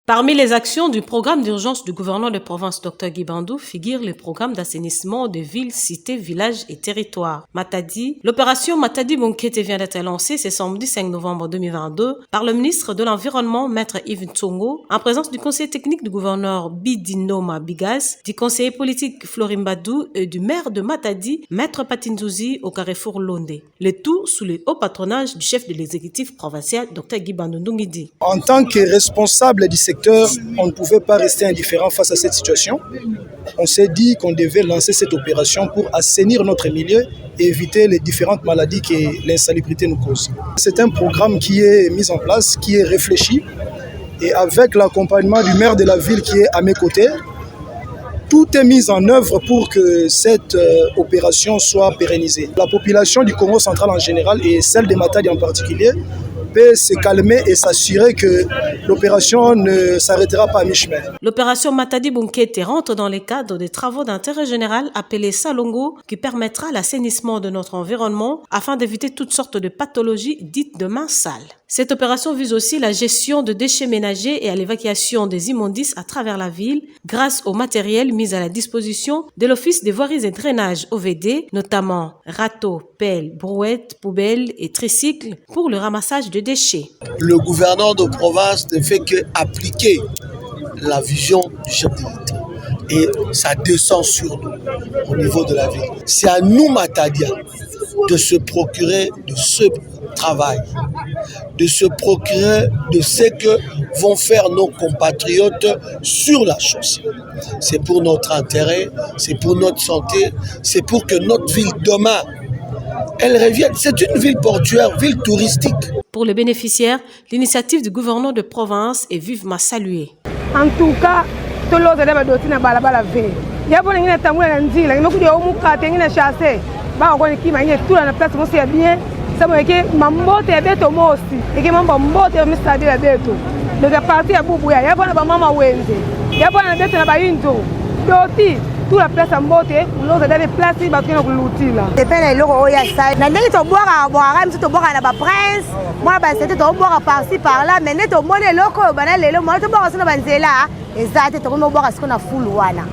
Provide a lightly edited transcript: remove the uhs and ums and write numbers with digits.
Parmi les actions du programme d'urgence du gouverneur de province Dr Guy Bandou figure le programme d'assainissement de villes, cités, villages et territoires. Matadi, l'opération Matadi Bonkete vient d'être lancée ce samedi 5 novembre 2022 par le ministre de l'Environnement, Maître Yves Ntsongo, en présence du conseiller technique du gouverneur Bidinoma Bigas, du conseiller politique Florim Badou et du maire de Matadi, Maître Patinzouzi au carrefour Londe. Le tout sous le haut patronage du chef de l'exécutif provincial Dr Guy Bandou Ndungidi. En tant que responsable du secteur, on ne pouvait pas rester indifférent face à cette situation. On s'est dit qu'on devait lancer cette opération pour assainir notre milieu et éviter les différentes maladies que l'insalubrité nous cause. C'est un programme qui est mis en place, qui est réfléchi, et avec l'accompagnement du maire de la ville qui est à mes côtés, tout est mis en œuvre pour que cette opération soit pérennisée. La population du Congo central en général et celle de Matadi en particulier peut se calmer et s'assurer que l'opération ne s'arrêtera pas à mi-chemin. L'opération Matadi Bonkete rentre dans le cadre des travaux d'intérêt général appelés Salongo qui permettra l'assainissement de notre environnement afin d'éviter toutes sortes de pathologies dites de main sale. Cette opération vise aussi la gestion de déchets ménagers et à l'évacuation des immondices à travers la ville grâce au matériel mis à la disposition de l'Office des voiries et drainages OVD, notamment râteaux, pelles, brouettes, poubelles et tricycles pour le ramassage de déchets. Le gouverneur de province ne fait qu'appliquer la vision du chef de l'État et ça descend sur nous au niveau de la ville. C'est à nous, Matadia, de se procurer de ce travail, de se procurer de ce que vont faire nos compatriotes sur la chaussée. C'est pour notre intérêt, c'est pour notre santé, c'est pour que notre ville demain, elle revienne. C'est une ville portuaire, ville touristique. Pour les bénéficiaires, l'initiative du gouverneur de province est vivement saluée. En tout cas, tout le monde est doté de balabala ville. Il y a beaucoup de temps où on dit, il y a beaucoup de gens qui chassé. Bah on qui m'a tout dans la place, moi c'est bien. Ça me dit mambo te beto moi aussi. Et que mambo te me stade la beto. Donc à partir à Boubouya, il y a pas de maman Wenze. Il y a pas de beto na bayindo. Doti tout la place en beauté, nous avons des places qui sont l'outil là. C'est pas les locaux ya ça. Na ndenge to boire à boire, même to boire à la prince. Moi bah c'était to boire par-ci par-là, mais net to monnaie locaux, bah les locaux, moi to boire sur la banzela. Et ça te to boire à ce qu'on a full wana.